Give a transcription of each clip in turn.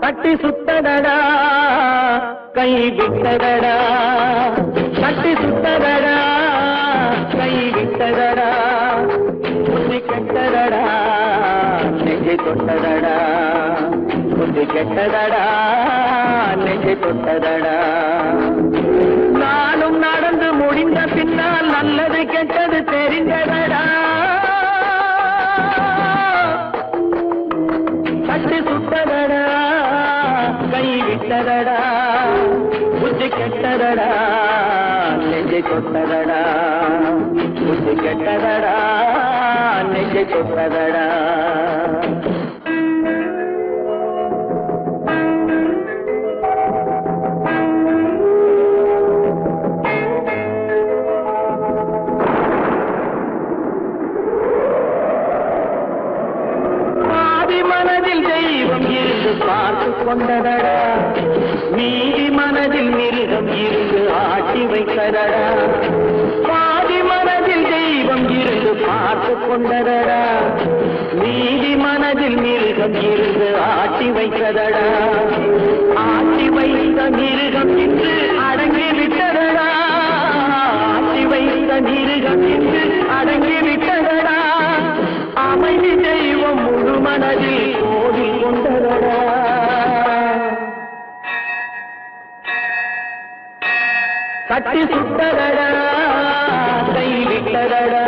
கட்டி சுத்தடடா கை விட்டதடா, கட்டி சுத்தடடா கை விட்டதடா, புத்தி கெட்டதடா நெஞ்சை தொட்டதடா, புத்தி கெட்டதடா நெஞ்சை தொட்டதடா. நானும் நடந்து முடிந்த பின்னால் நல்லது கெட்டது தெரிந்ததடா, கட்டி சுட்டதடா கை விட்டதடா, புத்தி கெட்டதடா நெஞ்சை தொட்டதடா, புத்தி கெட்டதடா நெஞ்சை தொட்டதடா. பார்த்து கொண்டதடா மீதி மனதில் மிருகம் இருந்து ஆட்டி வைத்ததடா, பாதி மனதில் தெய்வம் இருந்து பார்த்து கொண்டதடா, மீதி மனதில் மிருகம் இருந்து ஆட்டி வைத்ததடா, ஆட்டி வைத்த மிருகம் இன்று அடங்கி விட்டதடா, ஆட்டி வைத்த மிருகம் இன்று அடங்கி விட்டதடா, அமைதி தெய்வம் முழு மனதில் கோடி கொண்டதடா. கட்டி சுட்டதடா கை விட்டதடா,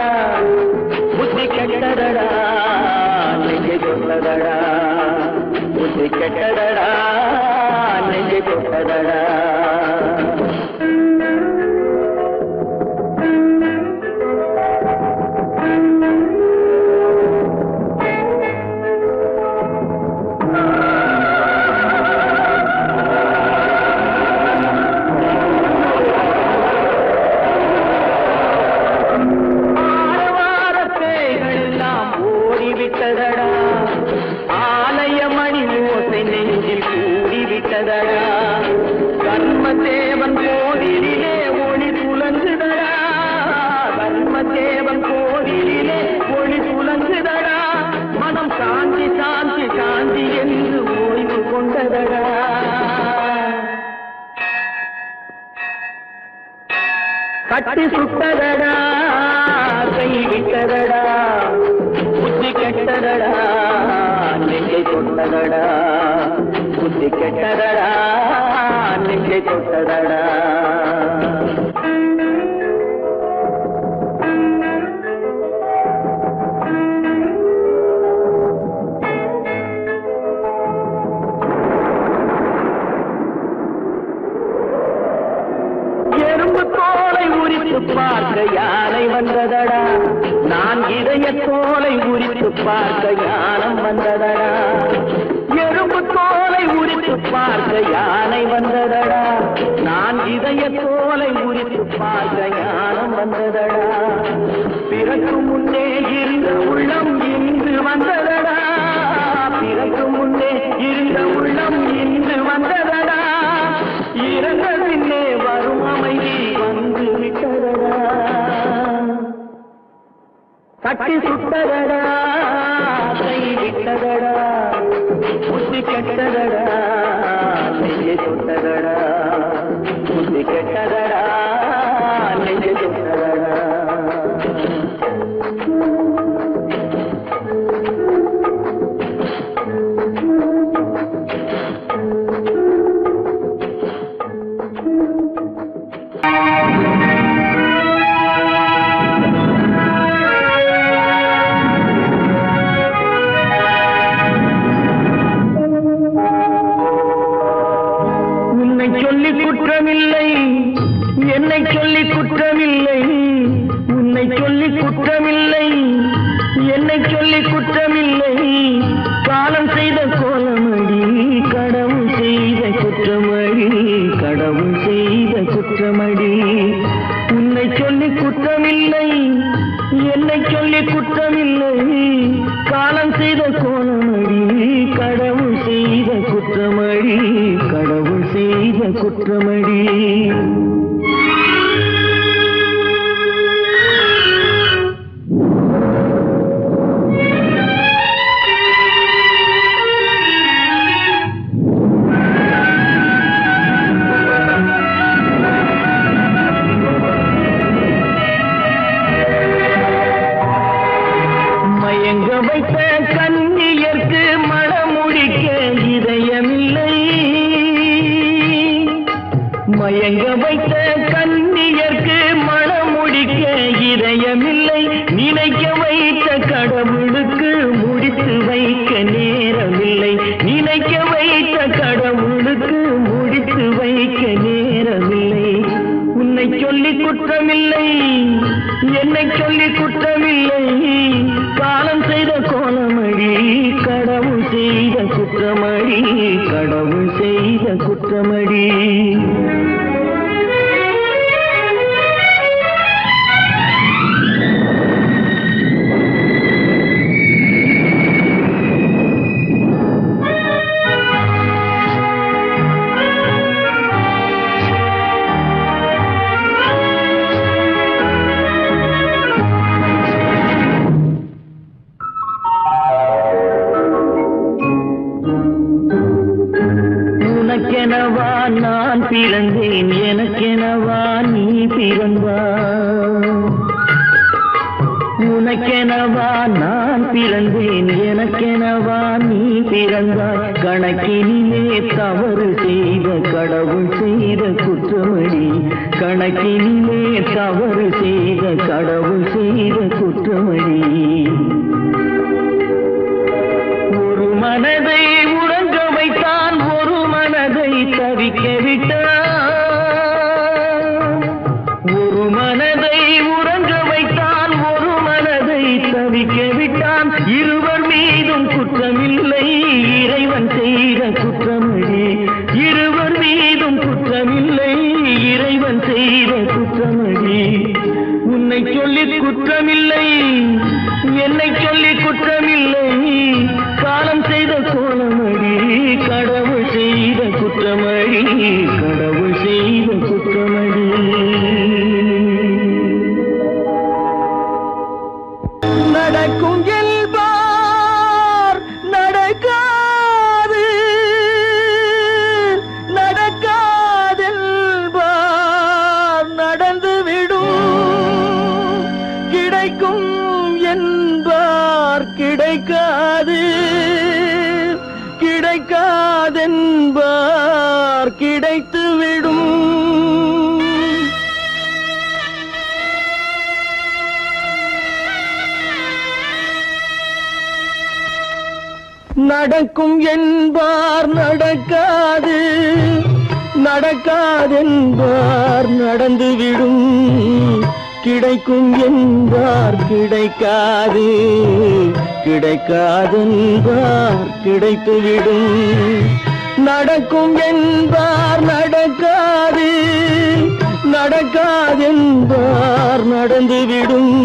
புத்தி கெட்டதடா நெஞ்சை தொட்டதடா, புத்தி கெட்டதடா நெஞ்சை தொட்டதடா. ஆலயமணி ஓசை நெஞ்சில் கூடிவிட்டதடா, கர்மதேவன் கோவிலிலே ஒளி துலங்குதடா, கர்மதேவன் கோவிலிலே ஒளி துலங்குதடா, மனம் சாந்தி சாந்தி சாந்தி என்று ஓய்வு கொண்டதடா. கட்டி சுட்டதடா கை விட்டதடா, புத்தி கெட்டதடா நெஞ்சை தொட்டதடா, புத்தி கெட்டதடா நெஞ்சை தொட்டதடா. எறும்பு தோலை உரித்து பார்க்க யானை வந்ததடா, நான் இதய தோலை உரித்து பார்க்க யானம் வந்ததடா, எறும்பு தோலை உரித்து பார்க்க யானை வந்ததடா, நான் இதய தோலை உரித்து பார்க்க யானம் வந்ததடா, பிறகு முன்னே இருந்த உள்ளம் இன்று வந்ததடா, பிறகு முன்னே இருந்த உள்ளம் இன்று வந்ததடா, இறந்த பின்னே வரும் அமைதி வந்து விட்டதடா. கட்டி சுட்டதடா கை விட்டதடா, புத்தி கெட்டதடா நெஞ்சை தொட்டதடா, புத்தி கெட்டதடா நெஞ்சை தொட்டதடா. சொல்லி குற்றமில்லை என்னை சொல்லி குற்றமில்லை, உன்னை சொல்லி குற்றமில்லை என்னை சொல்லி குற்றமில்லை, காலம் செய்த கோலமடி கடவுள் செய்த குற்றமடி, கடவுள் செய்த குற்றமடி, உன்னை சொல்லி குற்றமில்லை என்னை சொல்லி குற்றமில்லை, காலம் செய்த கோலமடி கடவுள் செய்த குற்றமடி, கடவுள் செய்த குற்றமடி. ஏங்க வைத்த கண்ணியர்க்கு மனம் முடிக்க இதயமில்லை, நினைக்க வைத்த கடவுளுக்கு முடித்து வைக்க நேரமில்லை, நினைக்க வைத்த கடவுளுக்கு முடித்து வைக்க நேரமில்லை. உன்னை சொல்லி குற்றமில்லை, என்னை சொல்லி குற்றமில்லை, காலம் செய்த கோலமடி, கடவுள் செய்த குற்றமடி, கடவுள் செய்த குற்றமடி. உனக்கெனவா நான் பிறந்தேன், எனக்கெனவா நீ பிறந்தாய். உனக்கெனவா நான் பிறந்தேன், எனக்கெனவா நீ பிறந்தாய். கணக்கினிலே தவறு செய்த கடவுள் செய்த குற்றமடி, கணக்கினிலே தவறு செய்த கடவுள் செய்த குற்றமடி. ஒரு மனதை உறங்க வைத்தான், ஒரு மனதை தவிக்க விட்டான். ஒரு மனதை உறங்க வைத்தான், ஒரு மனதை தவிக்க விட்டான். இருவர் மீதும் குற்றமில்லை, இறைவன் செய்த குற்றமடி. இருவர் மீதும் குற்றமில்லை, இறைவன் செய்த குற்றமடி. உன்னை சொல்லி குற்றமில்லை, என்னை சொல்லி குற்றமில்லை, காலம் செய்த கோலமடி, கடவுள் செய்த குற்றமடி, கடவுள் செய்த குற்றமடி. நடக்கும் என்பார் நடக்காது, நடக்காதென்பார் நடந்துவிடும், கிடைக்கும் என்பார் கிடைக்காது, கிடைக்காதென்பார் கிடைத்துவிடும். நடக்கும் என்பார் நடக்காது, நடக்காதென்பார் நடந்துவிடும், கிடைக்கும் என்பார் கிடைக்காது, கிடைக்காதென்பார் கிடைத்துவிடும். நடக்கும் என்பார் நடக்காது, நடக்காதென்பார் நடந்துவிடும்,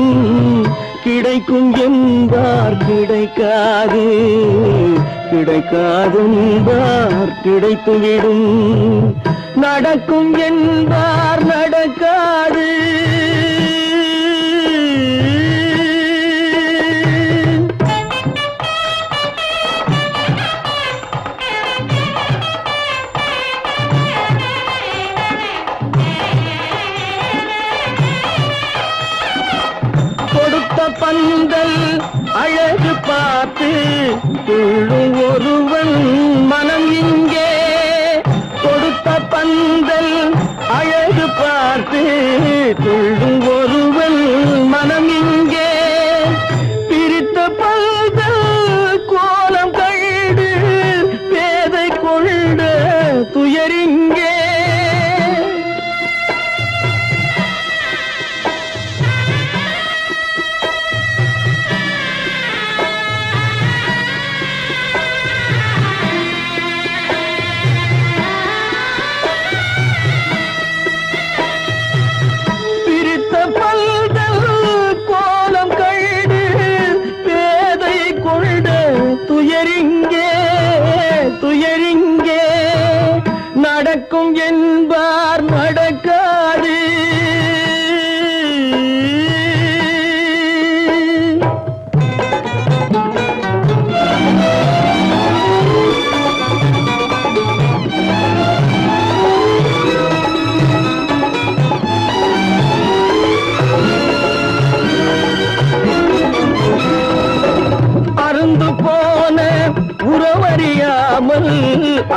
கிடைக்கும் என்பார் கிடைக்காது, கிடைக்காதென்பார் கிடைத்துவிடும். நடக்கும் என்பார் நடக்காது. பந்தல் அழகு பார்த்து துள்ளும் ஒருவன் மனம் இங்கே, கொடுத்த பந்தல் அழகு பார்த்து துள்ளும் ஒருவன் மனம் இங்கே, பிரித்த பந்தல் கோலம் கண்டு பேதை கொண்ட துயரிங்கே. துயரிங்கே துயரிங்கே, நடக்கும் என்பார் நடக்காது. அருந்து போன உறவறியாமல்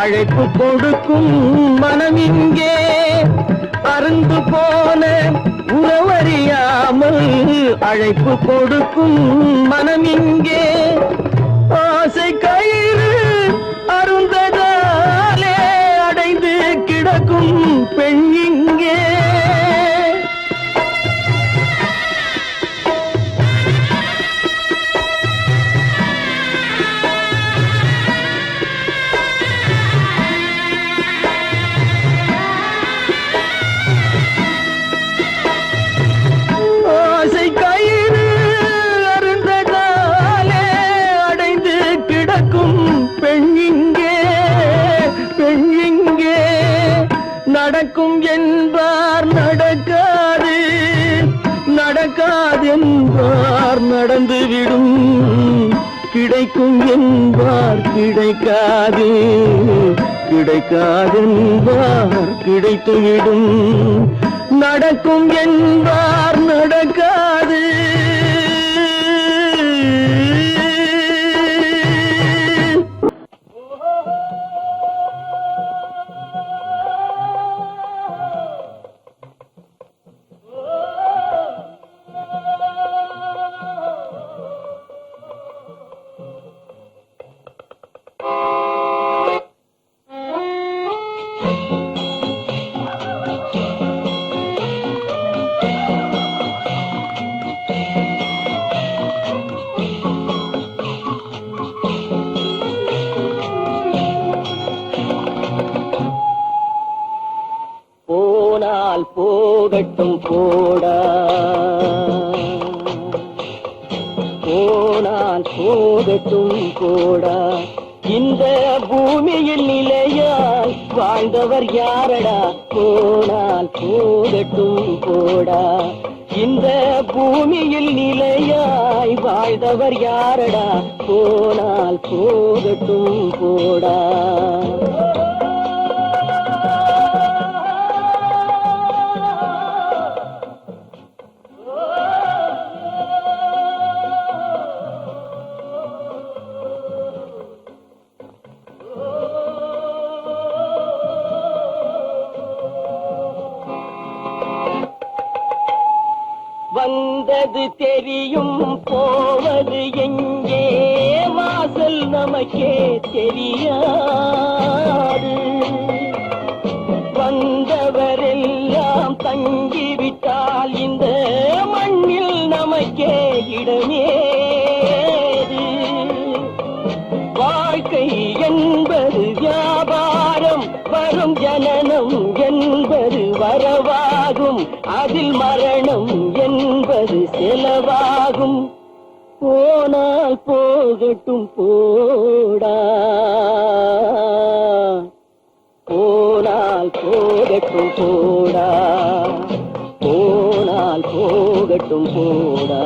அழைப்பு கொடுக்கும் மனம் இங்கே, அருந்து போன உறவறியாமல் அழைப்பு கொடுக்கும் மனம் இங்கே ஆசை கயிறு அருந்ததாலே அடைந்து கிடக்கும் பெண் இங்கே நடக்கும் என்பார் நடக்காது நடக்காது என்பார் நடந்துவிடும் கிடைக்கும் என்பார் கிடைக்காது கிடைக்காது என்பார் கிடைத்துவிடும் நடக்கும் என்பார் நடக்காது போகட்டும் போடா போனால் போகட்டும் போடா இந்த பூமியில் நிலையாய் வாழ்ந்தவர் யாரடா போனால் போகட்டும் போடா இந்த பூமியில் நிலையாய் வாழ்ந்தவர் யாரடா போனால் போகட்டும் போடா வந்தது தெரியும் போவது எங்கே வாசல் நமக்கே தெரியாது வந்தவரெல்லாம் தங்கிவிட்டால் இந்த மண்ணில் நமக்கே இடமேது வாழ்க்கை என்பது வியாபாரம் வரும் ஜனனம் என்பது வரவாகும் அதில் மரணம் என்பது செலவாகும் போனால் போகட்டும் போடா போனால் போகட்டும் போடா போனால் போகட்டும் போடா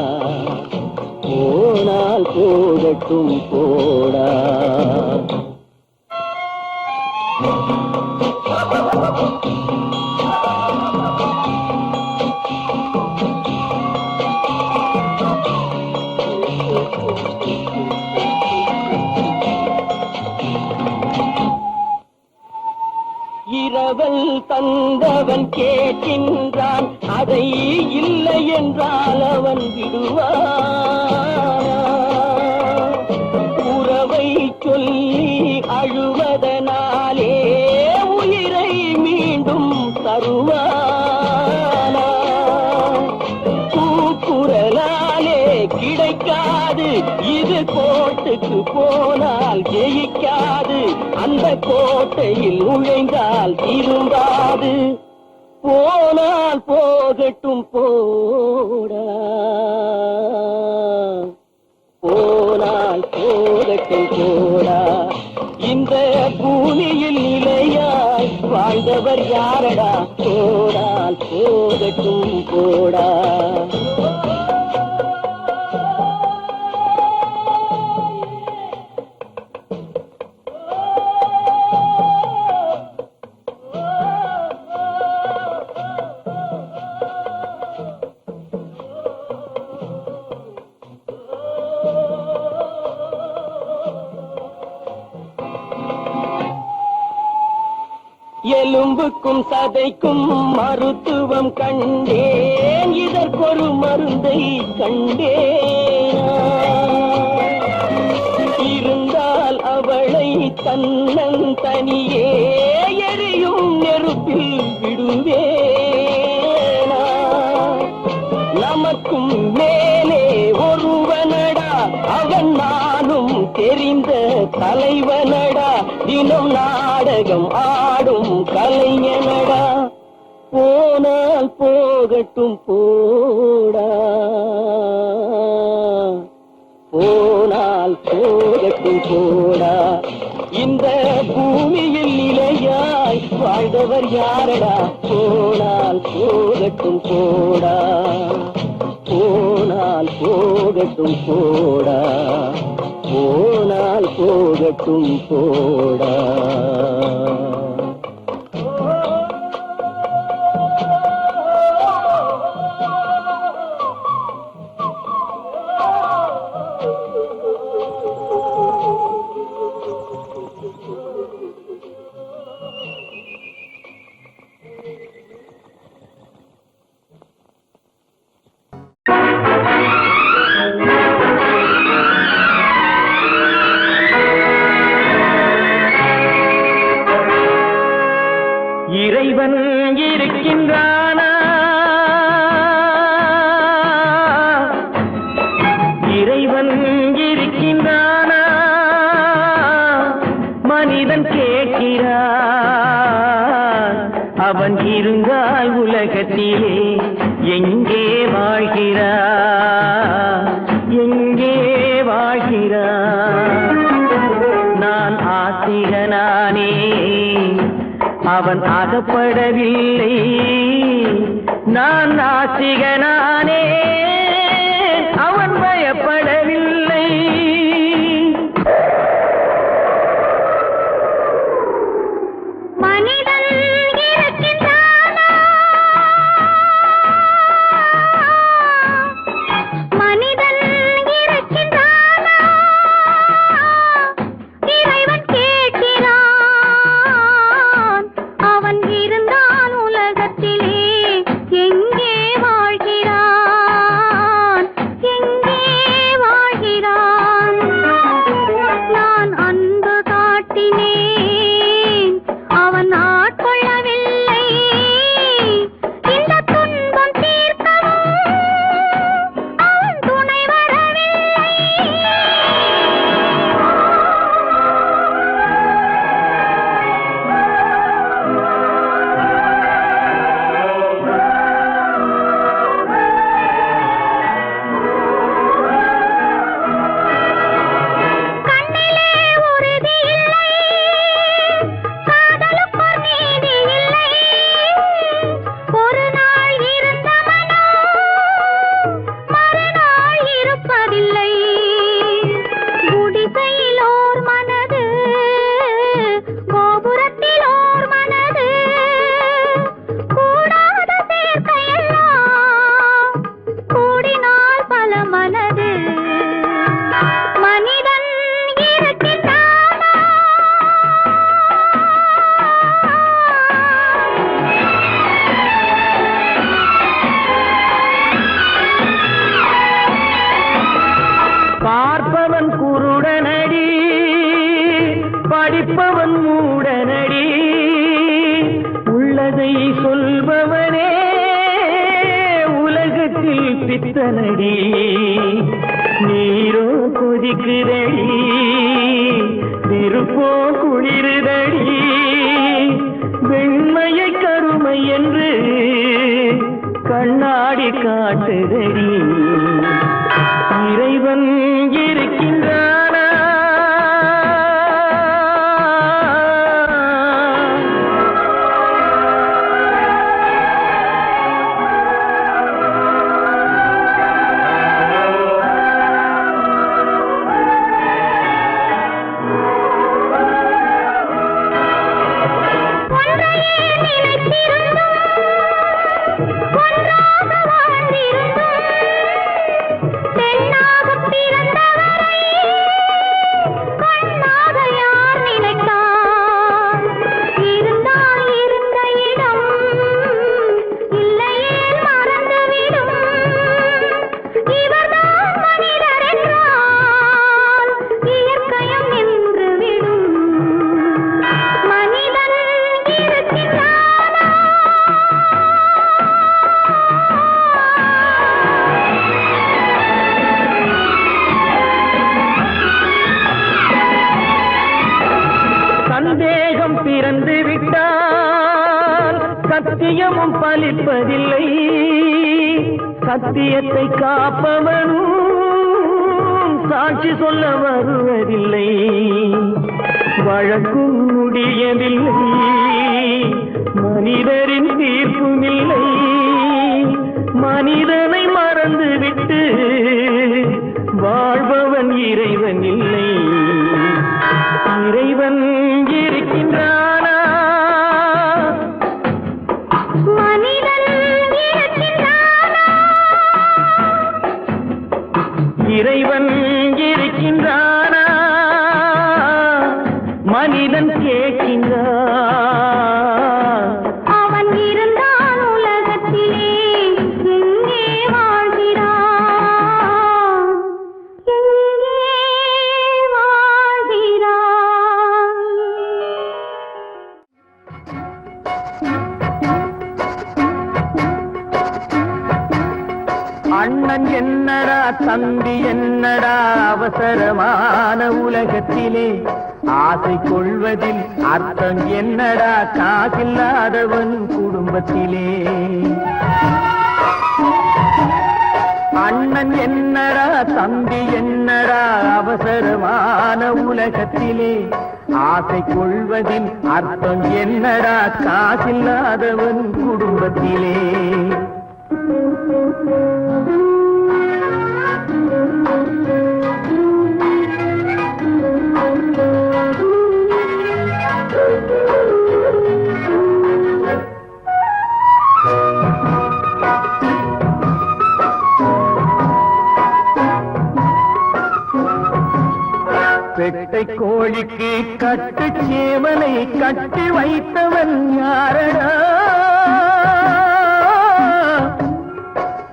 போனால் போகட்டும் போடா இரவல் தந்தவன் கேட்கின்றான் அதை இல்லை என்றால் அவன் விடுவான் உறவை சொல்லி அழுவதனாலே உயிரை மீண்டும் தருவானா கூக்குரலாலே கிடைக்காது இது கோட்டுக்கு போனால் ஜெயிக்காது அந்த கோட்டையில் நுழைந்தால் திரும்பாது போனால் போகட்டும் போடா போனால் போகட்டும் போடா இந்த பூமியில் நிலையாய் வாழ்ந்தவர் யாரடா போனால் போகட்டும் போடா எலும்புக்கும் சதைக்கும் மருத்துவம் கண்டேன், இதற்கொரு மருந்தை கண்டேன். இருந்தால் அவளை தன்னன் தனியே எரியும் நெருப்பில் விடுவேனா. நமக்கும் மேலே ஒருவனடா, அவன் நானும் தெரிந்த தலைவனடா, தினம் நாடகம் ஆடும் கலைஞனடா. போனால் போகட்டும் போடா, போனால் போகட்டும் போடா. இந்த பூமியில் நிலையாய் வாழ்ந்தவர் யாரடா. போனால் போகட்டும் போடா, போனால் போகட்டும் போடா, போனால் போகட்டும் போடா. இறைவன் இருக்கின்றானா, இறைவன் இருக்கின்றானா, மனிதன் கேட்கிறான். அவன் இருந்தால் உலகத்திலே எங்கே வாழ்கிறான், எங்கே வாழ்கிறான். நான் ஆசிரியனானே, அவன் அகப்படவில்லை. நான் நாசிகனானே, அவன் பயப்படவில்லை. மனிதன் இருக்கின்றானா, மனிதன் இருக்கின்றானா, இறைவன் கேட்கிறான். அவன் இருந்தால் உலகத்திலே எங்கே வாழ்கிறான், எங்கே வாழ்கிறான். நான் அன்பு காட்டினேன், அவன் ஆட்கொள்ளவில்லை. இந்த துன்பம் தீர்க்கவும் அவன் துணை வரவில்லை. கண்ணிலே உறுதி இல்லை, காதலுக்கோர் நீதி இல்லை. ஒரு நாள் இருந்த மனம் மறுநாள் இருப்பதில்லை. குடிசையிலோர் மனது, கோபுரத்திலோர் மனது, கூடாத சேர்க்கையெல்லாம் கூடினால் பல மனது. மனிதன் இருக்கின்றானா, பார்ப்பவன் குருடனடி, படிப்பவன் மூடனடி. உள்ளதை சொல்பவனே உலகத்தில் பித்தனடி. நீரோ கொதிக்குதடி, நெருப்போ குளிருதடி. வெண்மையை கருமை என்று கண்ணாடி காட்டுதடி. இறைவன் இருக்கின்றானா, ஒன்றையே நினைத்திருந்தும் ஒன்றாக வாழ்ந்திருந்தும் பெண்ணாகப் பிறந்தவரை கண்ணாக யார் நினைத்தார். இருந்தால் இழந்து விட்டால் சத்தியமும் பலிப்பதில்லை, சத்தியத்தை காப்பவனும் சாட்சி சொல்ல வருவதில்லை. வழக்கும் முடியவில்லை, மனிதரின் தீர்ப்பும் இல்லை. மனிதனை மறந்துவிட்டு வாழ்பவன் இறைவன் இல்லை. இறைவன் இருக்கின்றானா? மனிதன் இருக்கின்றானா? இறைவன் இருக்கின்றானா? மனிதன் கேட்கின்றான். அவன் இருந்தான் உலகத்திலே, எங்கே வாழ்கிறான்? எங்கே வாழ்கிறான்? அண்ணன் என்னடா தம்பி என்னடா அவசரமான உலகத்திலே, ஆசை கொள்வதில் அர்த்தம் என்னடா காசில்லாதவன் குடும்பத்திலே. அண்ணன் என்னடா தம்பி என்னடா அவசரமான உலகத்திலே, ஆசை கொள்வதில் அர்த்தம் என்னடா காசில்லாதவன் குடும்பத்திலே. பெட்டை கோழிக்கு கட்டு சேவலை கட்டி வைத்தவன் யாரடா?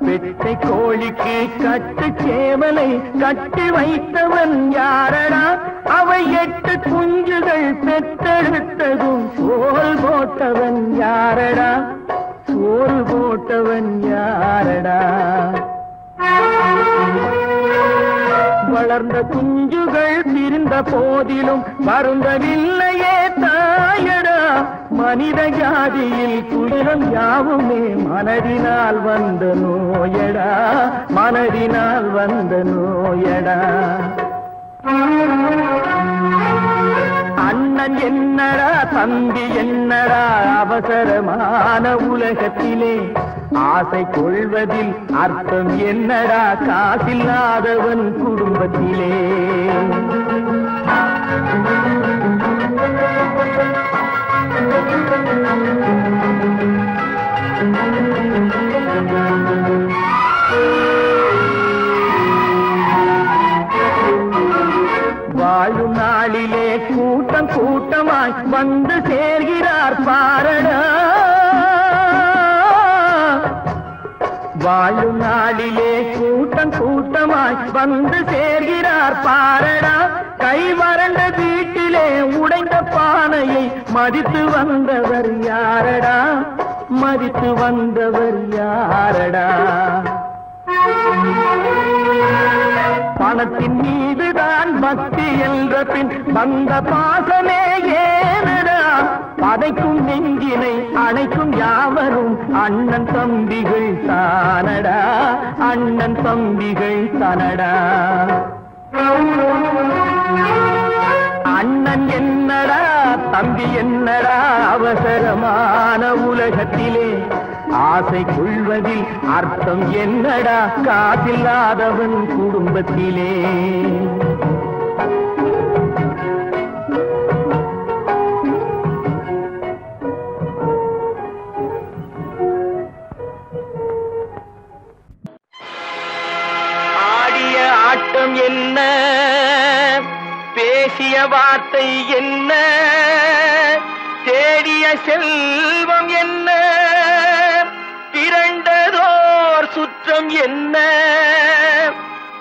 பெட்டை கோழிக்கு கட்டு சேவலை கட்டி வைத்தவன் யாரடா? அவை 8 குஞ்சுகள் பெற்றெடுத்ததும் சோறு போட்டவன் யாரடா? சோறு போட்டவன் யாரடா? வளர்ந்த குஞ்சுகள் பிரிந்த போதிலும் வருந்தவில்லையே தாயடா. மனித ஜாதியில் துயரம் யாவுமே மனதினால் வந்த நோயடா, மனதினால் வந்த நோயடா. அண்ணன் என்னடா தம்பி என்னடா அவசரமான உலகத்திலே, ஆசை கொள்வதில் அர்த்தம் என்னடா காசில்லாதவன் குடும்பத்திலே. வாழும் நாளிலே கூட்டம் கூட்டமாய் வந்து சேர்கிறார் பாரடா. வாழும் நாளிலே கூட்டம் கூட்டமாய் வந்து சேர்கிறார் பாரடா. கை வறண்ட வீட்டிலே உடைந்த பானையை மதித்து வந்தவர் யாரடா? மதித்து வந்தவர் யாரடா? பணத்தின் மீதுதான் பக்தி என்ற பின் வந்த பாசமே ஏனடா? பதைக்கும் நெஞ்சினை அணைக்கும் யாவரும் அண்ணன் தம்பிகள் தானடா, அண்ணன் தம்பிகள் தானடா. அண்ணன் என்னடா தம்பி என்னடா அவசரமான உலகத்திலே, ஆசை கொள்வதில் அர்த்தம் என்னடா காசில்லாதவன் குடும்பத்திலே. ஆடிய ஆட்டம் என்ன, பேசிய வார்த்தை என்ன, தேடிய செல்வம் என்ன, திரண்டதோர் சுற்றம் என்ன,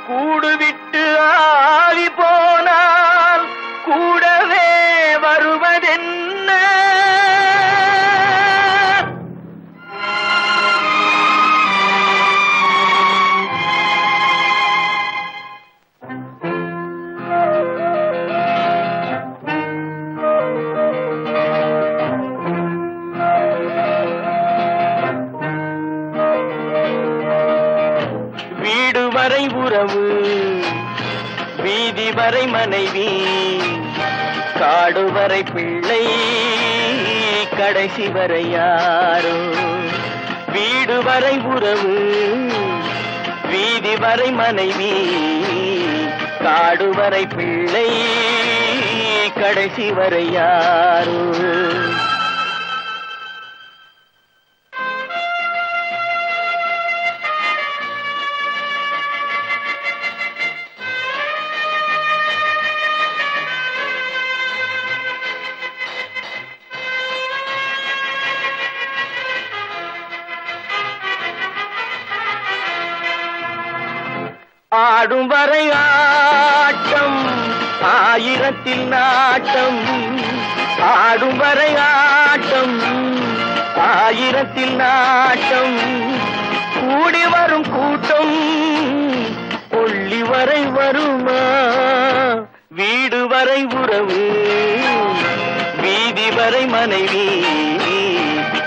கூடுவிட்டு ஆவி போனால் கூடவே வருவதென்ன. வரை மனைவி காடு வரை பிள்ளை கடைசி வரை யாரோ வீடு வரை உறவு வீதி வரை மனைவி காடு வரை பிள்ளை கடைசி வரை யாரோ ஆடும் வரை ஆட்டம் ஆயிரத்தில் நாட்டம் ஆடும் வரை ஆட்டம் ஆயிரத்தில் நாட்டம் கூடி வரும் கூட்டம் கொள்ளி வரை வருமா வீடு வரை உறவு வீதி வரை மனைவி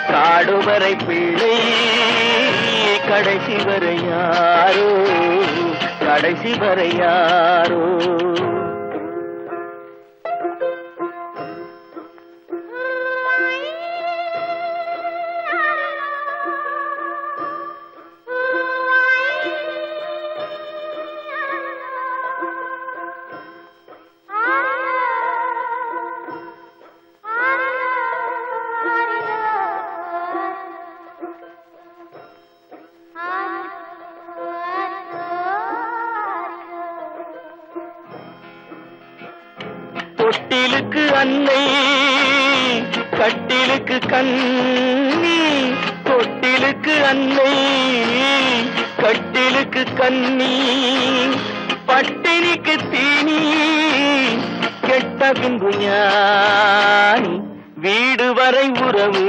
காடு வரை பிள்ளை கடைசி வரை யாரோ கடைசி வரை யாரோ தொட்டிலுக்கு அன்னை கட்டிலுக்கு கண்ணி தொட்டிலுக்கு அன்னை கட்டிலுக்கு கண்ணி பட்டினிக்கு தீனி கெட்ட பின்பு ஞானி வீடு வரை உறவு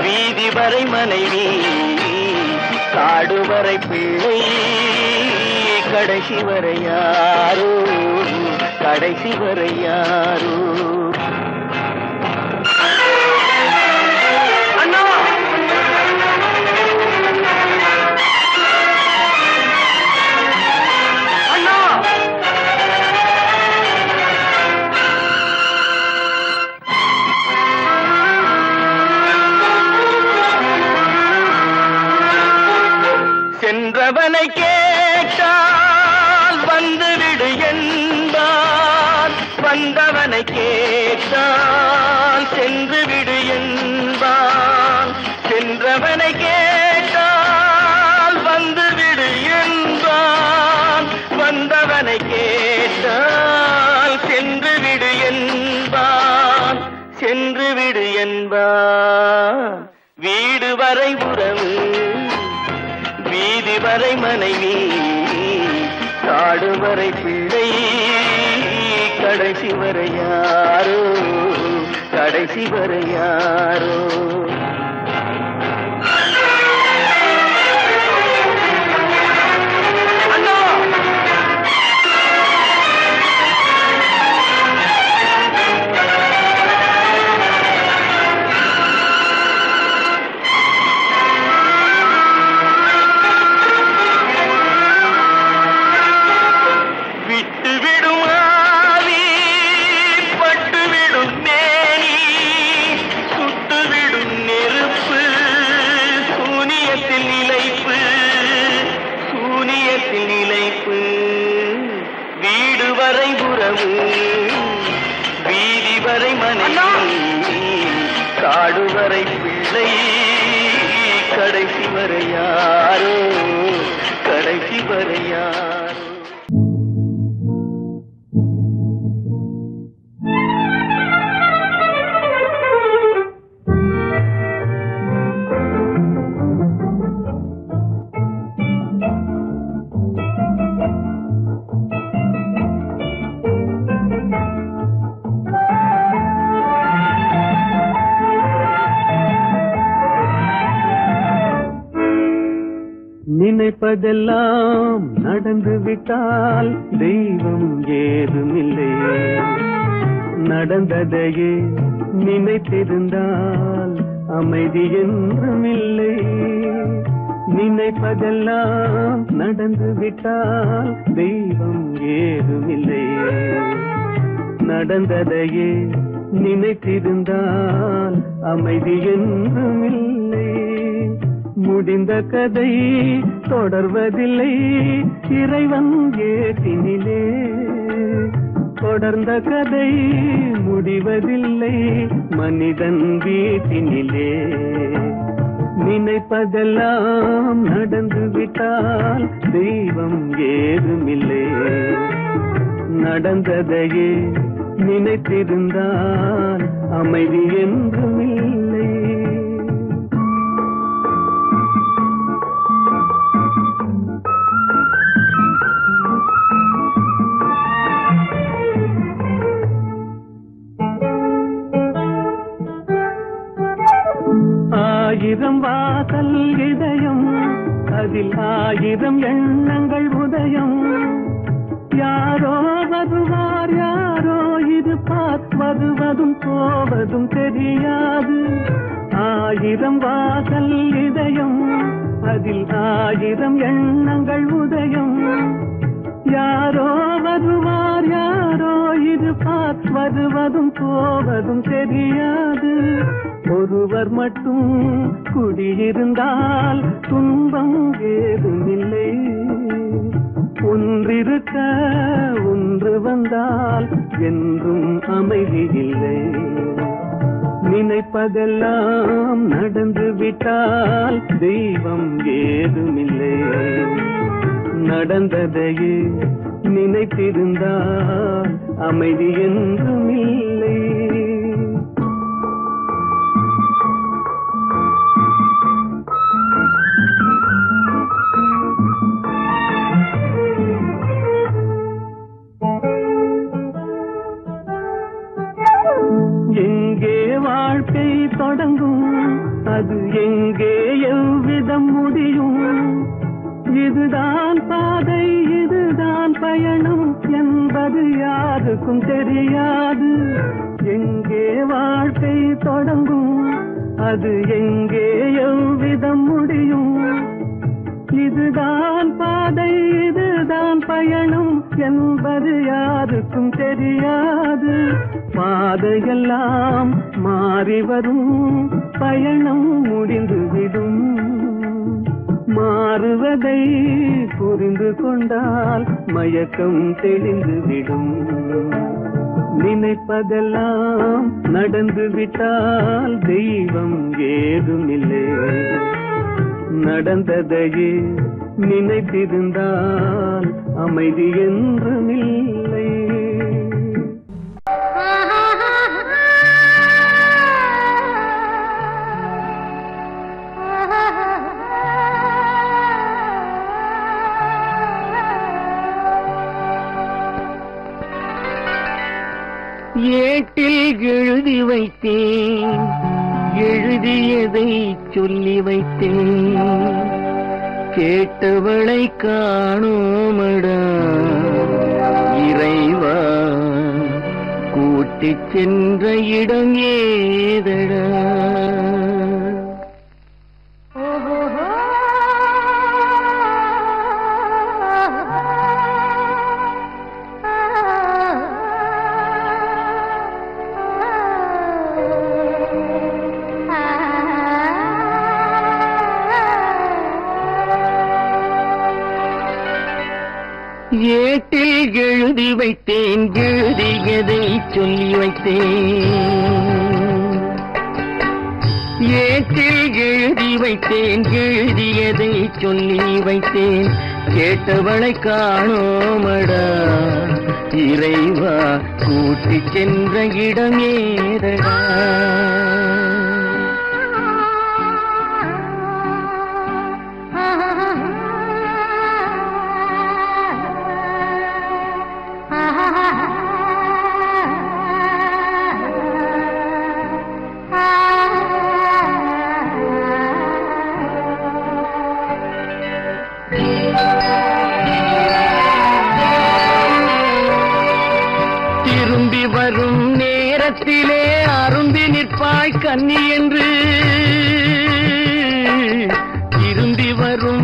வீதி வரை மனைவி காடு வரை பிள்ளை கடைசி வரை யாரோ கடைசி வரை யாரோ அண்ணா அண்ணா சென்றவனை கேட்டால் வந்துவிடு என்பான் வந்தவனை கேட்டால் சென்று விடு என்பான் சென்றவனை கேட்டால் வந்துவிடு என்பான் வந்தவனை கேட்டால் சென்று விடு என்பான் சென்று விடு என்பான் வீடு வரை உறவு வீதி வரை மனைவி காடு வரை பிள்ளை கடைசி வரை யாரோ கடைசி வரை யாரோ வீடு வரை உறவு வீதி வரை மனைவி காடு வரை பிள்ளை கடைசி வரை யாரோ கடைசி வரை யாரோ நினைப்பதெல்லாம் நடந்து விட்டால் தெய்வம் ஏதுமில்லை நடந்ததையே நினைத்திருந்தால் அமைதி என்றுமில்லை நினைப்பதெல்லாம் நடந்து விட்டால் தெய்வம் ஏதுமில்லை. நடந்ததையே நினைத்திருந்தால் அமைதி என்றும் இல்லை. முடிந்த கதை தொடர்வதில்லை இறைவன் ஏட்டினிலே. தொடர்ந்த கதை முடிவதில்லை மனிதன் வீட்டினிலே. நினைப்பதெல்லாம் நடந்து விட்டால் தெய்வம் ஏதுமில்லை. நடந்ததையே நினைத்திருந்தால் அமைதி என்றும் இல்லை. ஆயிரம் வாசல் இதயம் அதில் ஆயிரம் எண்ணங்கள் உதயம். யாரோ வருவார் யாரோ இருப்பார் வருவதும் போவதும் தெரியாது. ஆயிரம் வாசல் இதயம் அதில் ஆயிரம் எண்ணங்கள் உதயம். யாரோ வருவார் யாரோ இருப்பார் வருவதும் போவதும் தெரியாது. ஒருவர் மட்டும் குடியிருந்தால் துன்பம் ஏதுமில்லை. ஒன்றிருக்க ஒன்று வந்தால் என்றும் அமைதி இல்லை. நினைப்பதெல்லாம் நடந்து விட்டால் தெய்வம் ஏதுமில்லை. நடந்ததையே நினைத்திருந்தால் அமைதி என்றும் இல்லை. எங்கே வாழ்க்கை தொடங்கும் அது எங்கே எவ்விதம் முடியும். இதுதான் பாதை இதுதான் பயணம் என்பது யாருக்கும் தெரியாது. எங்கே வாழ்க்கை தொடங்கும் அது எங்கே எவ்விதம் முடியும். இதுதான் பாதை இதுதான் பயணம் என்பது யாருக்கும் தெரியாது. பாதையெல்லாம் மாறி வரும் பயணம் முடிந்துவிடும். மாறுவதை புரிந்து கொண்டால் மயக்கம் தெளிந்துவிடும். நினைப்பதெல்லாம் நடந்து விட்டால் தெய்வம் ஏதுமில்லை. நடந்ததையே நினைத்திருந்தால் அமைதி என்றும் இல்லை. ஏட்டில் எழுதி வைத்தேன் எழுதியதை சொல்லி வைத்தேன். கேட்டவளை காணோமடா இறைவா கூட்டிச் சென்ற இடம் ஏதடா. ஏட்டில் எழுதி வைத்தேன் எழுதியதை சொல்லி வைத்தேன். ஏட்டில் எழுதி வைத்தேன் எழுதியதை சொல்லி வைத்தேன். கேட்டவளை காணோமடா இறைவா கூட்டிச் சென்ற இடம் ஏதடா. திரும்பி வரும் நேரத்திலே அரும்பி நிற்பாய் கன்னி என்று. திரும்பி வரும்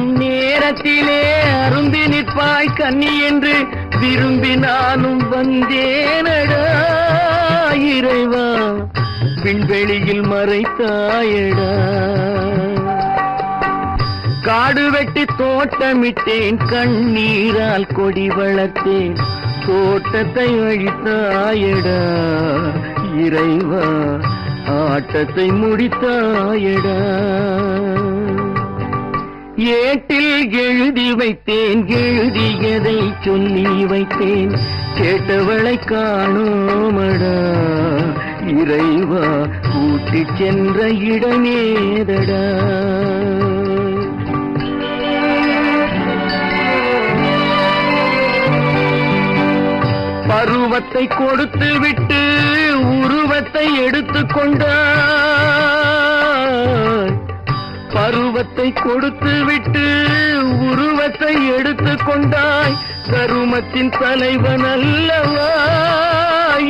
உள்ளத்திலே அருந்தி நிற்பாய் கன்னி என்று விரும்பி நானும் வந்தேனடா இறைவா விண்வெளியில் மறைத்தாயடா காடு வெட்டி தோட்டமிட்டேன் கண்ணீரால் கொடி வளர்த்தேன் தோட்டத்தை அழித்தாயடா இறைவா ஆட்டத்தை முடித்தாயடா ஏட்டில் எழுதி வைத்தேன் எழுதியதை சொல்லி வைத்தேன் கேட்டவளை காணோமடா இறைவா கூட்டிச் சென்ற இடமேதடா பருவத்தை கொடுத்து விட்டு உருவத்தை எடுத்துக் கொண்டாய் பருவத்தை கொடுத்து விட்டு உருவத்தை எடுத்துக் கொண்டாய் கருமத்தின் தலைவன் அல்லவா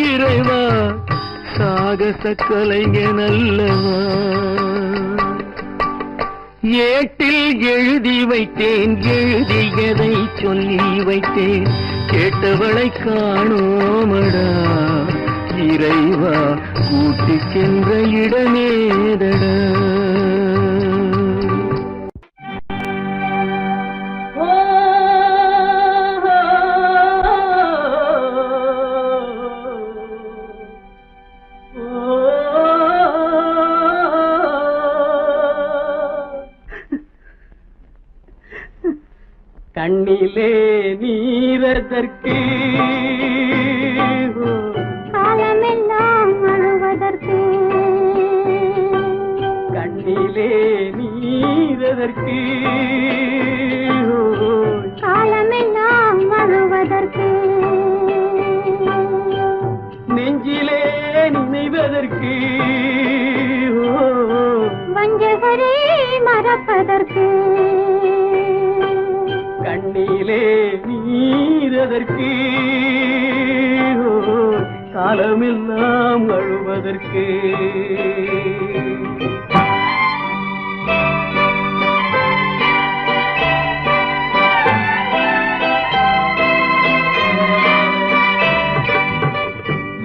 இறைவா சாகச கலைஞன் அல்லவா ஏட்டில் எழுதி வைத்தேன் எழுதியதை சொல்லி வைத்தேன் கேட்டவளை காணோமடா இறைவா கூட்டிச் சென்ற இடமேதடா கண்ணிலே நீரதற்கு காலமெல்லாம் அழுவதற்கு கண்ணிலே நீரதற்கு காலமெல்லாம் அழுவதற்கு நெஞ்சிலே நினைவதற்கு வஞ்சகரே மறப்பதற்கு கண்ணிலே நீரதற்கு காலமெல்லாம் அழுவதற்கு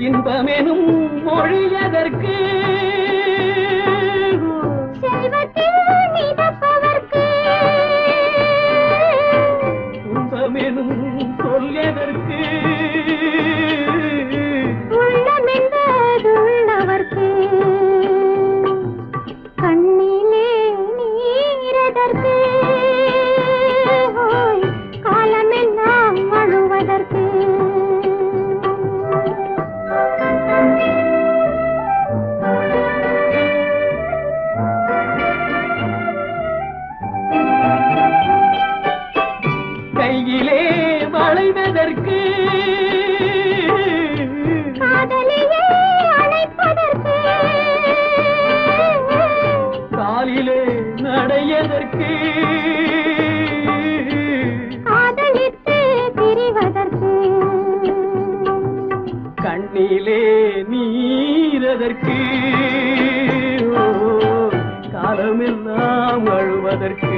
இன்பமெனும் மொழியதற்கு செல்வத்தில் மிதப்பதற்கு துன்பமெனும் சொல்லியதற்கு உள்ளமென்பதுள்ளவர்க்கு கண்ணிலே நீரதற்கு காலமெல்லாம் அழுவதற்கு கையிலே வளைவதற்கு காதலியே அழைப்பதற்கு காலிலே நடையதற்கு காதலித்து பிரிவதற்கு கண்ணிலே நீரதற்கு காலமெல்லாம் அழுவதற்கு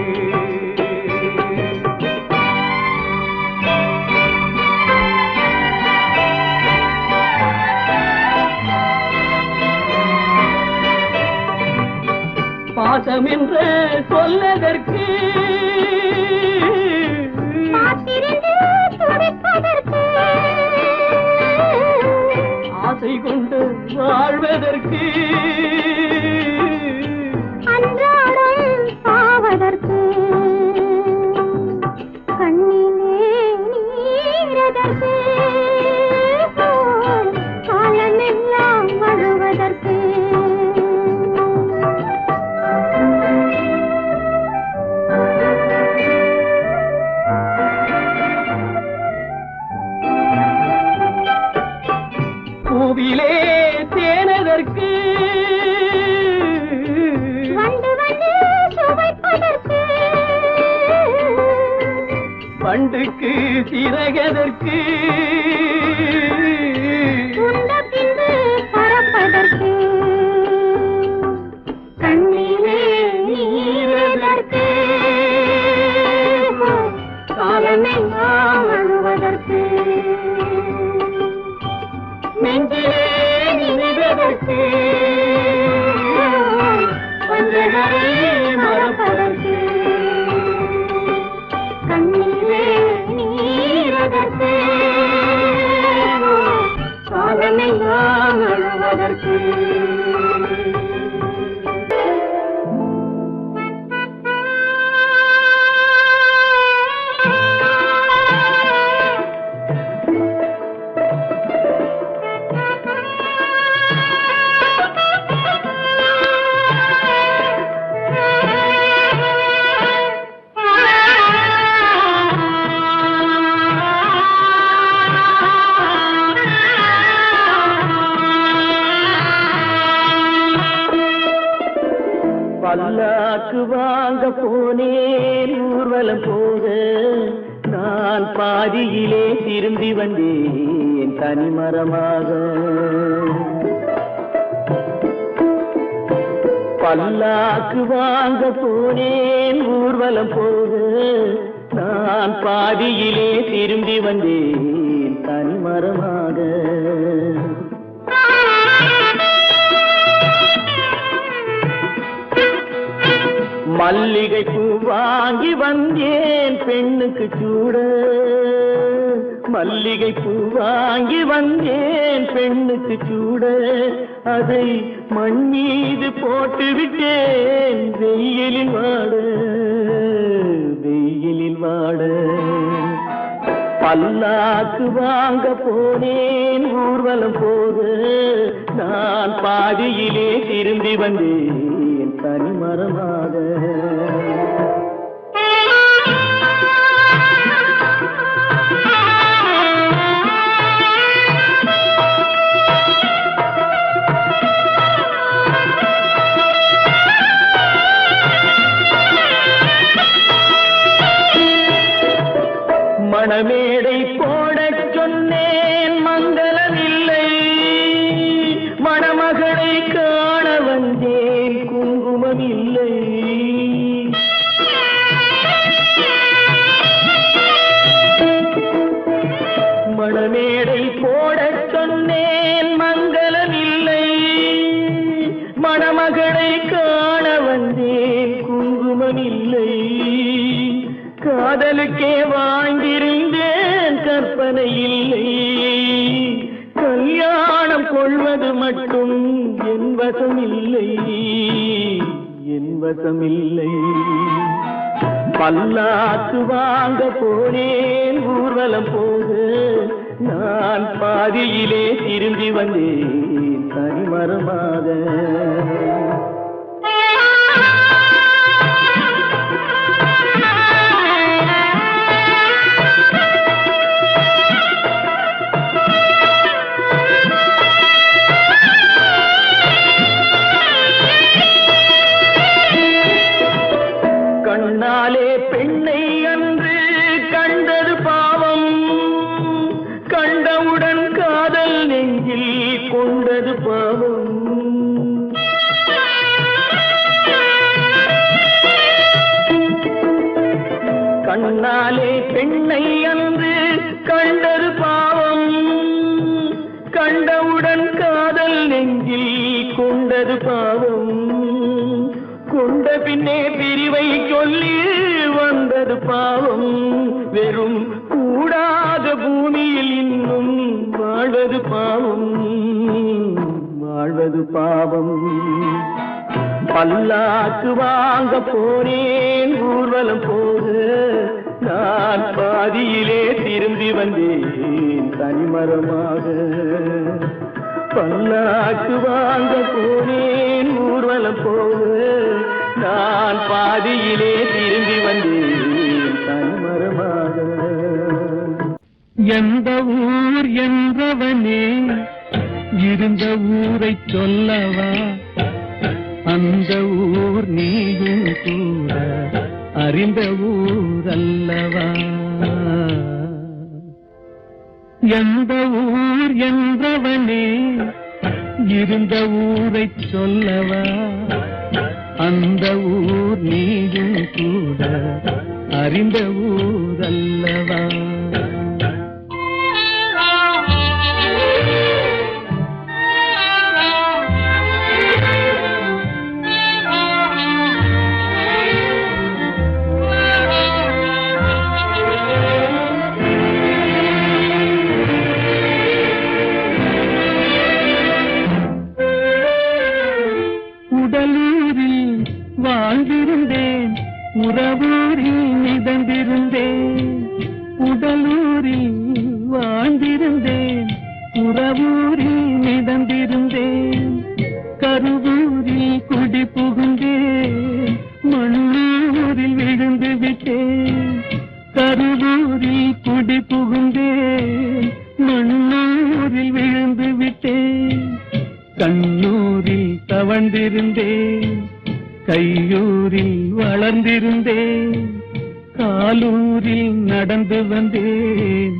பாசம் என்று சொல்லதற்கு காத்திருந்து துடிப்பதற்கு ஆசை கொண்டு வாழ்வதற்கு அன்றாடம் சாவதற்கு கண்ணிலே நீரதற்கு காலமெல்லாம் அழுவதற்கு பூவிலே தேனதற்கு வந்து வந்து சுவைப்பதற்கு பண்டுக்கு சிறகதற்கு உண்ட பின்பு பறப்பதற்கு கண்ணிலே நீரதற்கு பல்லாக்கு வாங்க போனேன் ஊர்வலம் போக நான் பாதியிலே திரும்பி வந்தேன் தனிமரமாக. பல்லாக்கு வாங்க போனேன் ஊர்வலம் போக நான் பாதியிலே திரும்பி வந்தேன் தனிமரமாக. மல்லிகை பூ வாங்கி வந்தேன் பெண்ணுக்கு சூட. மல்லிகை பூ வாங்கி வந்தேன் பெண்ணுக்கு சூட. அதை மண் மீது போட்டு விட்டேன் வெயிலில் வாட வெயிலில் வாட. பல்லாக்கு வாங்க போனேன் ஊர்வலம் போக நான் பாதியிலே திரும்பி வந்தேன் தனிமரமாக. மணமேடை போடச் சொன்னேன் மங்களமில்லை. மணமகளை காண வந்தேன் குங்குமமில்லை. மணமேடை போடச் சொன்னேன் மங்களமில்லை. மணமகளை காண வந்தேன் குங்குமமில்லை. காதலுக்கே வாழ்ந்திருந்தேன் கற்பனை இல்லை. கல்யாணம் கொள்வது மட்டும் என் வசமில்லை என் வசமில்லை. பல்லாக்கு வாங்க போனேன் ஊர்வலம் போக நான் பாதியிலே திரும்பி வந்தேன் தனிமரமாக. கண்ணாலே பெண்ணை அன்று கண்டது பாவம். கண்டவுடன் காதல் நெஞ்சில் கொண்டது பாவம். கண்ணாலே பெண்ணை அன்று கண்டது பாவம். கண்டவுடன் காதல் நெஞ்சில் கொண்டது பாவம். கொண்ட பின்னே பிரிவை சொல்லி வந்தது பாவம். வெறும் கூடாத பூமியில் இன்னும் வாழ்வது பாவம் வாழ்வது பாவம். பல்லாக்கு வாங்க போனேன் ஊர்வலம் போக நான் பாதியிலே திரும்பி வந்தேன் தனிமரமாக. பல்லாக்கு வாங்க போனேன் ஊர்வலம் போக நான் பாதியிலே திரும்பி வந்தேன் தனிமரமாக. எந்த ஊர் என்றவனே இருந்த ஊரை சொல்லவா? அந்த ஊர் நீயும் கூட அறிந்த ஊர் அல்லவா? எந்த ஊர் என்றவனே இருந்த ஊரை சொல்லவா? அந்த ஊர் நீயும் கூட அறிந்த ஊர் அல்லவா? உடலூரில் வாழ்ந்திருந்தேன் உறவூரில் மிதந்திருந்தேன். உடலூரில் வாழ்ந்திருந்தேன் உறவூரில் மிதந்திருந்தேன். கருவூரில் குடி புகுந்தேன் மண்ணூரில் விழுந்து விட்டேன். கருவூரில் குடி புகுந்தேன் மண்ணூரில் விழுந்து விட்டேன். கண்ணூரில் தவழ்ந்திருந்தேன் கையூரில் வளர்ந்திருந்தேன், காலூரில் நடந்து வந்தேன்,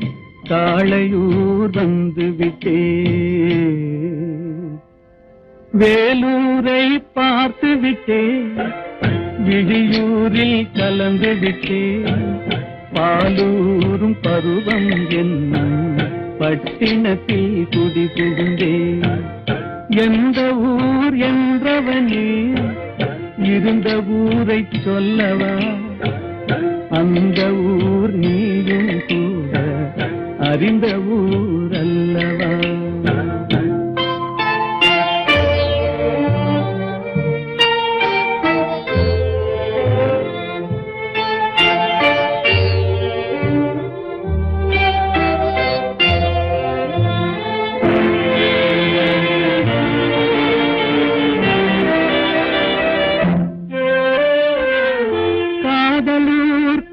காளையூர் வந்து விட்டேன். வேலூரை பார்த்து விட்டேன், விழியூரில் கலந்து விட்டேன், பாலூரும் பருவம் என்னும் பட்டினத்தில் குடி புகுந்தேன். எந்த ஊர் என்றவனே இருந்த ஊரை சொல்லவா, அந்த ஊர் நீயும் கூட அறிந்த ஊர் அல்லவா.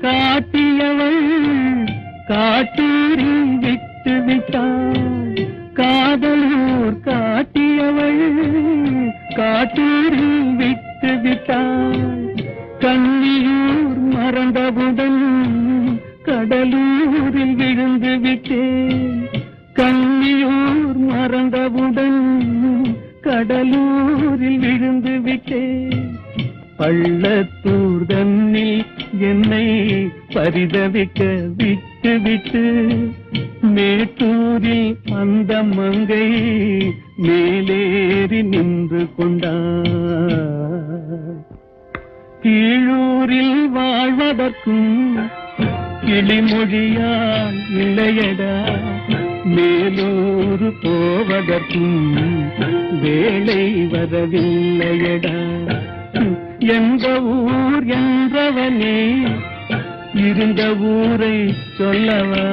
காட்டியவள் காட்டூரில் விட்டு விட்டாள், காதலூர் காட்டியவள் காட்டூரில் விட்டு விட்டாள். கண்ணியூர் மறந்தவுடன் கடலூரில் விழுந்து விட்டேன், கண்ணியூர் மறந்தவுடன் கடலூரில் விழுந்து விட்டேன். பள்ளத்தூர் தன்னில் என்னை பரிதவிக்க விட்டு விட்டு மேட்டூரில் அந்த மங்கை மேலேறி நின்று கொண்டார். கீழூரில் வாழ்வதற்கும் கிளிமொழியால் இல்லையடா, மேலூர் போவதற்கும் வேலை வரவில்லையடா. எந்த ஊர் என்றவனே இருந்த ஊரை சொல்லவா,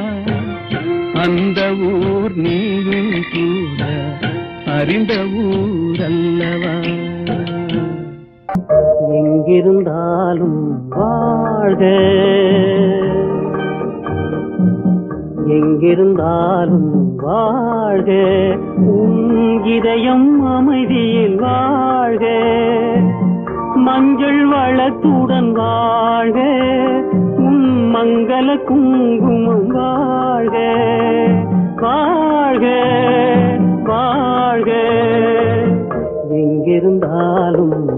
அந்த ஊர் நீயும் கூட அறிந்த ஊர் அல்லவா. எங்கிருந்தாலும் வாழ்க, எங்கிருந்தாலும் வாழ்க, உன் இதயம் அமைதியில் வாழ்க, மஞ்சள் வளத்துடன் வாழ்க, உன் மங்கள குங்குமம் வாழ்க.